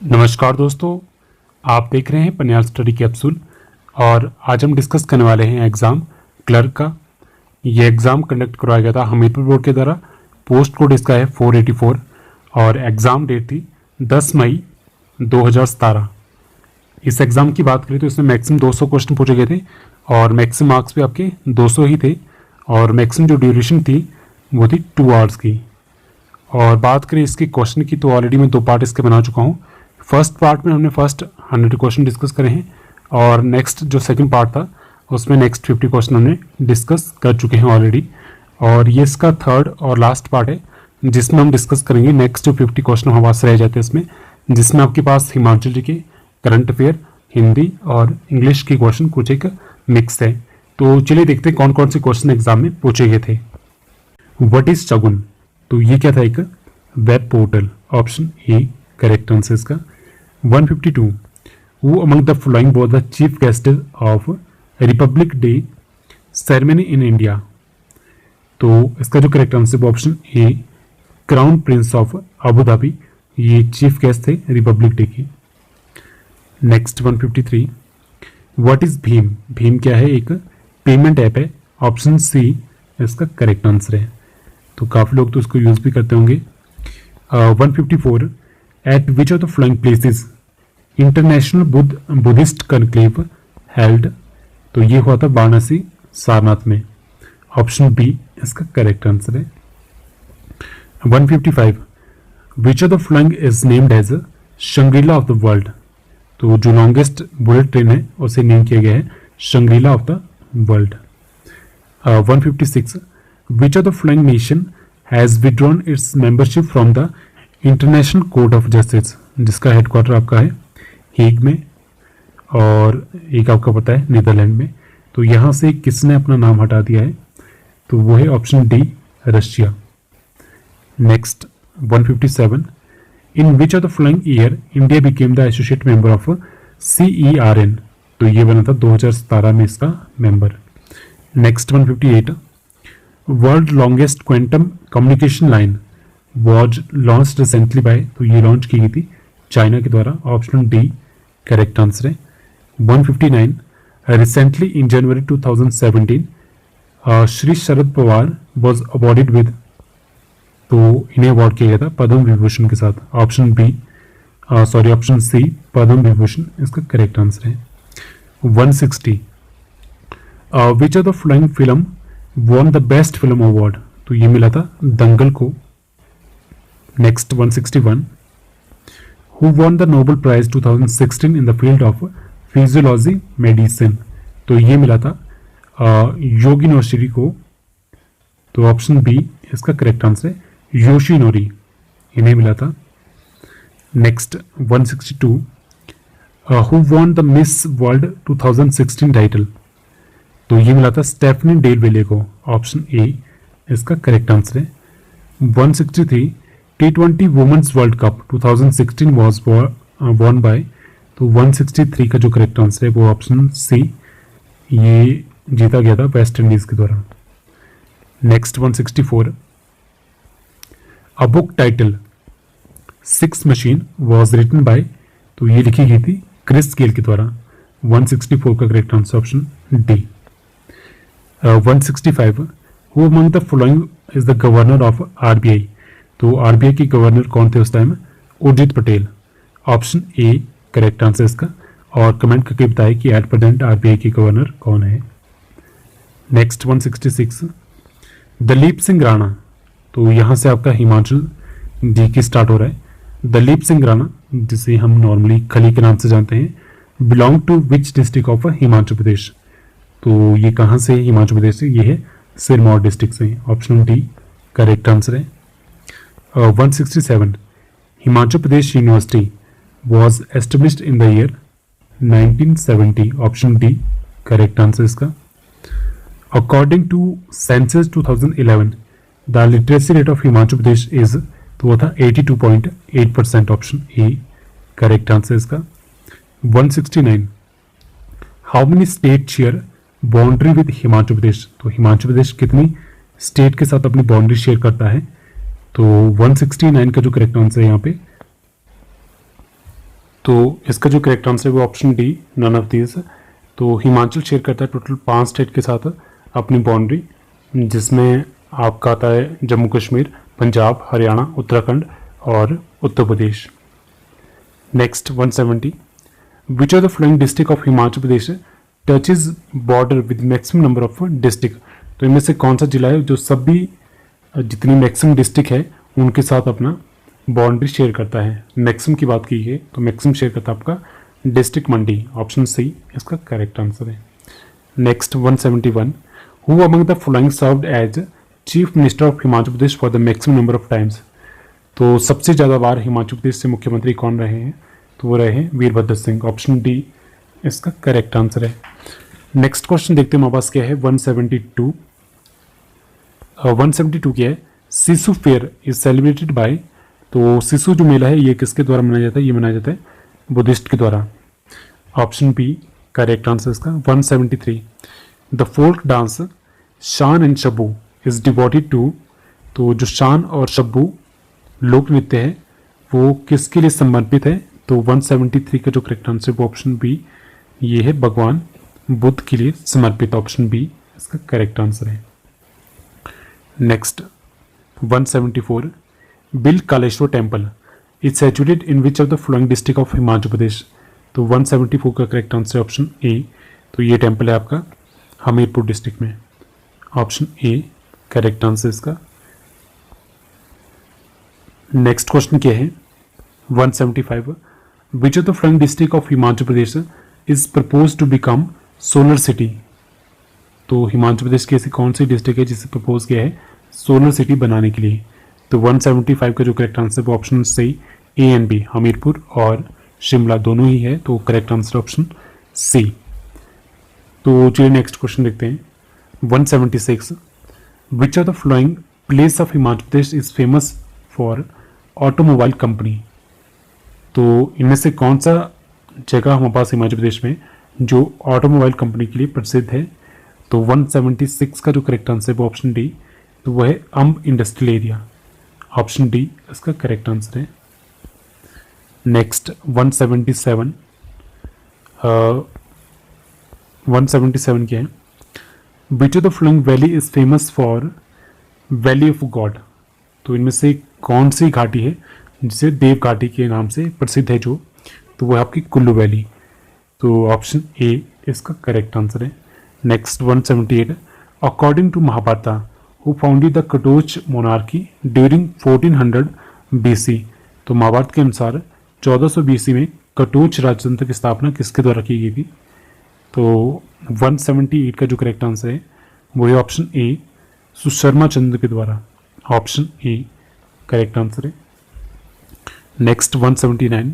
नमस्कार दोस्तों, आप देख रहे हैं पनियाल स्टडी कैप्सूल और आज हम डिस्कस करने वाले हैं एग्ज़ाम क्लर्क का। ये एग्ज़ाम कंडक्ट करवाया गया था हमीरपुर बोर्ड के द्वारा। पोस्ट कोड इसका है 484 और एग्ज़ाम डेट थी 10 मई 2017। इस एग्ज़ाम की बात करें तो इसमें मैक्सिमम 200 क्वेश्चन पूछे गए थे और मैक्सिमम मार्क्स भी आपके 200 ही थे और मैक्सिमम जो ड्यूरेशन थी वो थी 2 आवर्स की। और बात करें इसके क्वेश्चन की तो ऑलरेडी मैं 2 पार्ट इसके बना चुका हूँ। फर्स्ट पार्ट में हमने फर्स्ट 100 क्वेश्चन डिस्कस करे हैं और नेक्स्ट जो सेकंड पार्ट था उसमें नेक्स्ट 50 क्वेश्चन हमने डिस्कस कर चुके हैं ऑलरेडी। और ये इसका थर्ड और लास्ट पार्ट है जिसमें हम डिस्कस करेंगे नेक्स्ट जो 50 क्वेश्चन हमारे पास रह जाते हैं इसमें, जिसमें आपके पास हिमाचल जी के करंट अफेयर, हिंदी और इंग्लिश के क्वेश्चन कुछ एक मिक्स है। तो चलिए देखते हैं कौन कौन से क्वेश्चन एग्जाम में पूछे गए थे। व्हाट इज शगुन? तो ये क्या था, एक web portal. Option A correct answer इसका। 152 who among the following was the chief guest of Republic day ceremony in India? तो इसका जो करेक्ट आंसर है option A crown Prince of Abu Dhabi, ये चीफ गेस्ट थे Republic day के। Next 153 what is Bhim? Bhim क्या है? एक पेमेंट ऐप है। ऑप्शन सी इसका करेक्ट आंसर है। तो काफ़ी लोग तो इसको यूज़ भी करते होंगे। 154 at which of the following places international Buddhist conclave held? तो ये हुआ था वाराणसी सारनाथ में। ऑप्शन बी इसका करेक्ट आंसर है। 155 which of the following is named as Shangrila of the world? तो जो लॉन्गेस्ट बुलेट ट्रेन है उसे नेम किया गया है Shangrila of the world. 156 which of the following nation has withdrawn its membership from the International Court of Justice? जिसका headquarter आपका है हेग में और एक आपका पता है नीदरलैंड में। तो यहाँ से किसने अपना नाम हटा दिया है? तो वो है option D Russia. Next 157 in which of the following year India became the associate member of CERN? तो ये बना था 2017 में इसका मेंबर। Next 158 world longest quantum communication line was launch recently by? तो ये लॉन्च की गई थी चाइना के द्वारा। ऑप्शन डी करेक्ट आंसर है। 159 recently in January 2017 Shri Sharad Pawar was awarded with? तो इन्हें अवॉर्ड किया गया था पद्म विभूषण के साथ। Option B option C Padma Vibhushan इसका करेक्ट आंसर है। 160 which of the following film won the best film award? तो ये मिला था दंगल को। Next 161 who won the Nobel prize 2016 in the field of physiology medicine? तो ये मिला था योगिनोरी को। तो ऑप्शन बी इसका करेक्ट आंसर है योशिनोरी, इन्हें मिला था। Next 162 who won the Miss World 2016 title? तो ये मिला था स्टेफनी डेल वेले को। ऑप्शन ए इसका करेक्ट आंसर है। 163 T20 women's world cup 2016 was won by? तो 163 का जो करेक्ट आंसर है वो ऑप्शन सी, ये जीता गया था वेस्ट इंडीज के द्वारा। Next 164 a book title six machine was written by? तो ये लिखी गई थी क्रिस गेल के द्वारा। 164 का correct answer option D. 165 who among the following is the governor of RBI? तो RBI के गवर्नर कौन थे उस time? Urjit Patel. Option A correct answer इसका। और कमेंट करके बताएं कि एट प्रेजेंट RBI के गवर्नर कौन है। नेक्स्ट 166 दलीप सिंह राणा। तो यहाँ से आपका हिमाचल जी की स्टार्ट हो रहा है। दलीप सिंह राणा, जिसे हम नॉर्मली खली के नाम से जानते हैं, belong to which district of Himachal Pradesh? तो ये कहाँ से हिमाचल प्रदेश से? ये है सिरमौर डिस्ट्रिक्ट से। ऑप्शन डी करेक्ट आंसर है। 167 Himachal Pradesh university was established in the year 1970? Option D correct answer इसका। According to census 2011 the literacy rate of Himachal Pradesh is? तो वो था 82.8%। ऑप्शन ए करेक्ट आंसर इसका। 169 how many state share boundary with Himachal Pradesh? तो हिमाचल प्रदेश कितनी state के साथ अपनी बाउंड्री शेयर करता है? तो 169 का जो करेक्ट आंसर है यहाँ पे तो इसका जो करेक्ट आंसर है वो option D, none of these. तो हिमाचल शेयर करता है टोटल 5 स्टेट के साथ अपनी बाउंड्री, जिसमें आपका आता है जम्मू कश्मीर, पंजाब, हरियाणा, उत्तराखंड और Uttar Pradesh. Next 170, which are the following district of Himachal Pradesh touches border with maximum number of district. तो इनमें से कौन सा जिला है जो सभी जितनी मैक्सिमम डिस्ट्रिक्ट है उनके साथ अपना बाउंड्री शेयर करता है। मैक्सिमम की बात की है तो मैक्सिमम शेयर करता है आपका डिस्ट्रिक्ट मंडी, ऑप्शन सी इसका करेक्ट आंसर है। Next 171, who among the following served as chief minister of Himachal Pradesh for the maximum number of times. तो सबसे ज़्यादा बार हिमाचल प्रदेश से मुख्यमंत्री कौन रहे हैं, तो वो रहे हैं वीरभद्र सिंह, ऑप्शन डी इसका करेक्ट आंसर है। नेक्स्ट क्वेश्चन देखते हैं हमारे पास क्या है 172। 172 क्या है, शिशु फेयर इज सेलिब्रेटेड बाय। तो शिशु जो मेला है ये किसके द्वारा मनाया जाता है, ये मनाया जाता है बुद्धिस्ट के द्वारा, ऑप्शन बी करेक्ट आंसर इसका। 173, the folk dance Shan and Shabbu is devoted to. तो जो शान और शब्बू लोक नृत्य है वो किसके लिए समर्पित है, तो 173 का जो करेक्ट आंसर वो ऑप्शन बी ये है भगवान बुद्ध के लिए समर्पित, ऑप्शन बी इसका करेक्ट आंसर है। Next 174, Bilkaleshwar temple is situated in which of the following district of Himachal Pradesh. तो 174 का करेक्ट आंसर ऑप्शन ए, तो ये टेम्पल है आपका हमीरपुर डिस्ट्रिक्ट में, ऑप्शन ए करेक्ट आंसर इसका। नेक्स्ट क्वेश्चन क्या है 175, which of the following district of Himachal Pradesh is proposed to become solar city. तो हिमाचल प्रदेश की ऐसी कौन सी डिस्ट्रिक्ट है जिसे प्रपोज किया है सोलर सिटी बनाने के लिए, तो 175 का जो करेक्ट आंसर वो ऑप्शन सही ए एंड बी, हमीरपुर और शिमला दोनों ही है, तो करेक्ट आंसर ऑप्शन सी। तो चलिए नेक्स्ट क्वेश्चन देखते हैं 176, विच of the flowing place of Himachal Pradesh is famous for automobile company. तो इनमें से कौन सा जगह हमारे पास हिमाचल प्रदेश में जो ऑटोमोबाइल कंपनी के लिए प्रसिद्ध है, तो 176 का जो करेक्ट आंसर है वो ऑप्शन डी, तो वह है Amb industrial area, option D इसका करेक्ट आंसर है। नेक्स्ट 177, 177 क्या है, विच of the flowing valley is famous for valley of God. तो इनमें से कौन सी घाटी है जिसे देव घाटी के नाम से प्रसिद्ध है जो, तो वो है आपकी कुल्लू वैली, तो ऑप्शन ए इसका करेक्ट आंसर है। Next 178, according to Mahabharata who founded the Katoch monarchy during 1400 BC। तो महाभारत के अनुसार 1400 BC में कटोच राजतंत्र की स्थापना किसके द्वारा की गई थी, तो 178 का जो करेक्ट आंसर है वो है ऑप्शन ए, सुशर्मा चंद्र के द्वारा, ऑप्शन ए करेक्ट आंसर है। Next 179,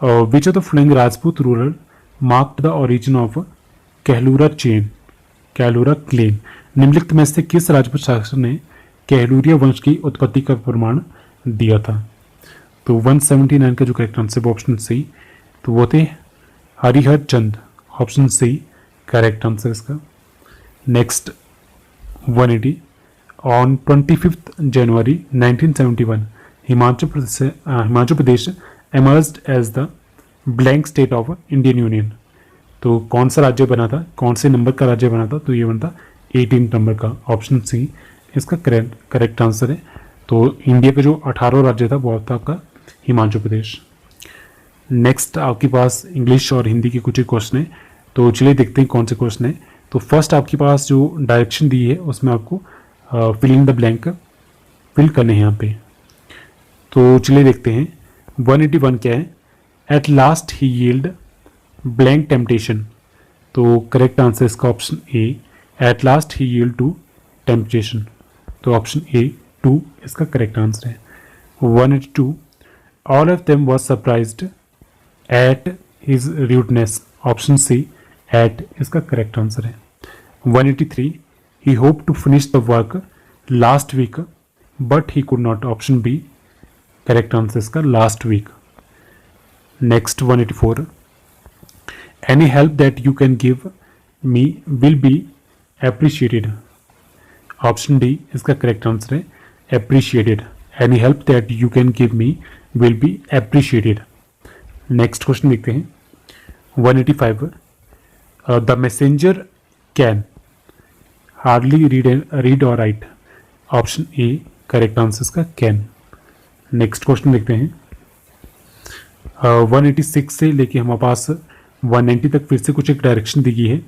which of the following Rajput ruler marked the origin of Kahlura chain, Kahlura claim. निम्नलिखित में से किस राजपूत शासक ने कहलूरिया वंश की उत्पत्ति का प्रमाण दिया था, तो 179 का जो करेक्ट आंसर है ऑप्शन सी, तो वो थे हरिहर चंद, ऑप्शन सी करेक्ट आंसर इसका। Next 180, on 25 January 1971 Himachal Pradesh emerged as the blank state of Indian union. तो कौन सा राज्य बना था, कौन से नंबर का राज्य बना था, तो ये बनता 18 नंबर का, ऑप्शन सी इसका करेक्ट आंसर है। तो इंडिया का जो 18वां राज्य था वो था आपका हिमाचल प्रदेश। नेक्स्ट आपके पास इंग्लिश और हिंदी के कुछ क्वेश्चन है, तो चलिए देखते हैं कौन से क्वेश्चन है। तो फर्स्ट आपके पास जो डायरेक्शन दी है उसमें आपको fill in the blank fill करने हैं यहाँ पे, तो चलिए देखते हैं 181 क्या है, at last he yield blank temptation. तो करेक्ट आंसर इसका option A, at last he yield to temptation, तो ऑप्शन ए 2 इसका करेक्ट आंसर है। 182, all of them was surprised at his rudeness, option C at इसका correct answer है। 183, he hope to finish the work last week but he could not, option B correct answer इसका last week. Next 184, any help that you can give me will be appreciated, option D इसका correct answer है appreciated, any help that you can give me will be appreciated. Next question देखते हैं 185 the messenger can hardly read और write. Option A correct answer इसका can. Next question देखते हैं 186 से लेके हमारे पास 190 तक फिर से कुछ एक डायरेक्शन दी गई है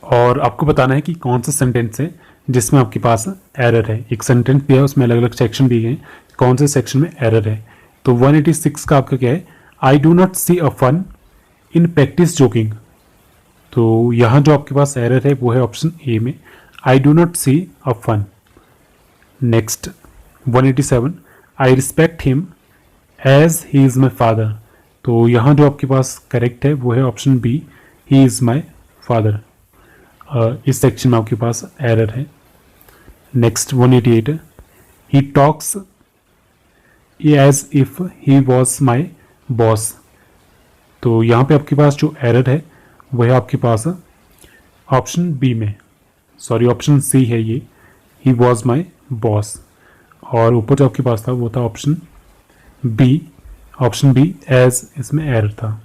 और आपको बताना है कि कौन सा सेंटेंस है जिसमें आपके पास एरर है। एक सेंटेंस दिया है, उसमें अलग अलग सेक्शन दिए हैं, कौन से सेक्शन में एरर है। तो 186 का आपका क्या है, I do not see a fun in practice joking. तो यहाँ जो आपके पास एरर है वो है ऑप्शन ए में, I do not see a fun. Next 187 I respect him as he is my father. तो यहाँ जो आपके पास करेक्ट है वो है option B, he is my father. इस सेक्शन में आपके पास एरर है। Next 188 he talks as if he was my boss. तो यहाँ पे आपके पास जो एरर है वो है आपके पास ऑप्शन बी में, सॉरी ऑप्शन सी है ये, ही वॉज माई बॉस। और ऊपर जो आपके पास था वो था option B, option B as, इसमें एरर था।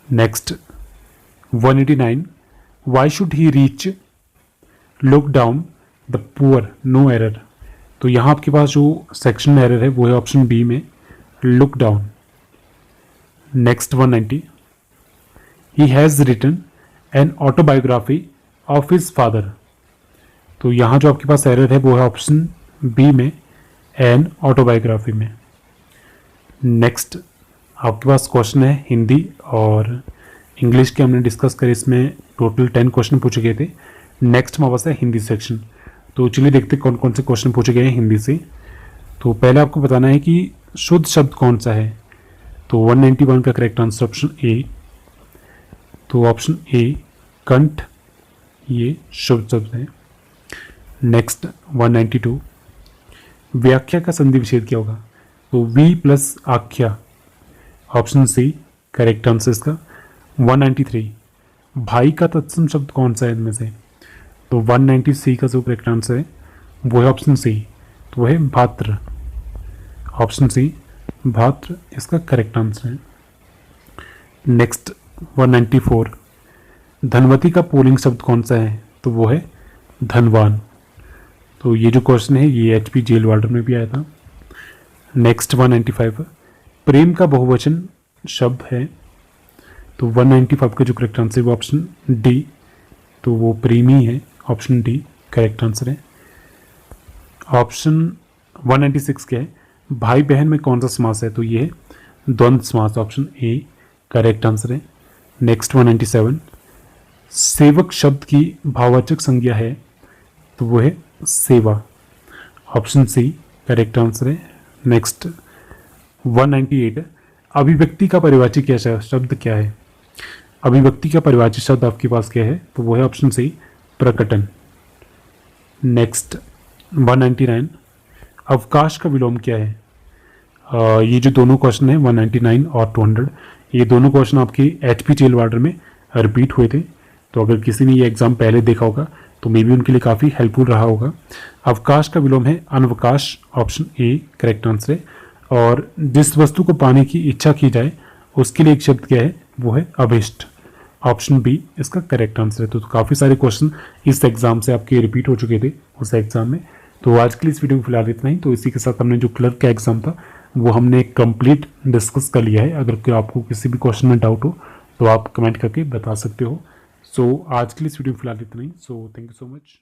Next 189 why should he rich look down the poor, no error. तो यहाँ आपके पास जो सेक्शन में एरर है वो है ऑप्शन बी में, look down. Next 190 he has written an autobiography of his father. तो यहाँ जो आपके पास एरर है वो है ऑप्शन बी में, एन ऑटोबायोग्राफी में। नेक्स्ट आपके पास क्वेश्चन है हिंदी और इंग्लिश के, हमने डिस्कस करे, इसमें टोटल 10 क्वेश्चन पूछे गए थे। नेक्स्ट हमारे पास है हिंदी सेक्शन। तो चलिए देखते कौन कौन से क्वेश्चन पूछे गए हैं हिंदी से। तो पहले आपको बताना है कि शुद्ध शब्द कौन सा है। तो 191 का करेक्ट आंसर ऑप्शन ए। तो ऑप्शन ए कंठ, ये शुद्ध शब्द है। नेक्स्ट 192 व्याख्या का संधि विच्छेद क्या होगा। तो वी प्लस आख्या, ऑप्शन सी करेक्ट आंसर इसका। 193 भाई का तत्सम शब्द कौन सा है इनमें से। तो 190 का जो करेक्ट आंसर है वो है ऑप्शन सी, तो वो है भात्र। ऑप्शन सी भात्र इसका करेक्ट आंसर है। नेक्स्ट 194 धनवती का पुल्लिंग शब्द कौन सा है। तो वो है धनवान। तो ये जो क्वेश्चन है ये HP जेल वार्डन में भी आया था। नेक्स्ट 195 प्रेम का बहुवचन शब्द है। तो 195 का जो करेक्ट आंसर है वो ऑप्शन डी, तो वो प्रेमी है, ऑप्शन डी करेक्ट आंसर है। ऑप्शन 196 क्या है, भाई बहन में कौन सा समास है। तो ये है द्वंद्व समास, ऑप्शन ए करेक्ट आंसर है। नेक्स्ट 197 सेवक शब्द की भाववाचक संज्ञा है। तो वो है सेवा, ऑप्शन सी करेक्ट आंसर है। नेक्स्ट 198 अभिव्यक्ति का परिवाची क्या शब्द क्या है। अभिव्यक्ति का परिवाची शब्द आपके पास क्या है। तो वो है ऑप्शन सी प्रकटन। नेक्स्ट 199 अवकाश का विलोम क्या है। ये जो दोनों क्वेश्चन है 199 और 200, ये दोनों क्वेश्चन आपके HP जेल वार्डर में रिपीट हुए थे। तो अगर किसी ने ये एग्जाम पहले देखा होगा तो मे बी उनके लिए काफ़ी हेल्पफुल रहा होगा। अवकाश का विलोम है अनवकाश, ऑप्शन ए करेक्ट आंसर है। और जिस वस्तु को पाने की इच्छा की जाए उसके लिए एक शब्द क्या है, वो है अभिष्ट, ऑप्शन बी इसका करेक्ट आंसर है। तो काफ़ी सारे क्वेश्चन इस एग्जाम से आपके रिपीट हो चुके थे उस एग्जाम में। तो आज के लिए इस वीडियो में फिलहाल इतना ही। तो इसी के साथ हमने जो क्लर्क का एग्जाम था वो हमने कंप्लीट डिस्कस कर लिया है। अगर आपको किसी भी क्वेश्चन में डाउट हो तो आप कमेंट करके बता सकते हो। सो आज के लिए इस वीडियो में फिलहाल इतना ही। So thank you so much.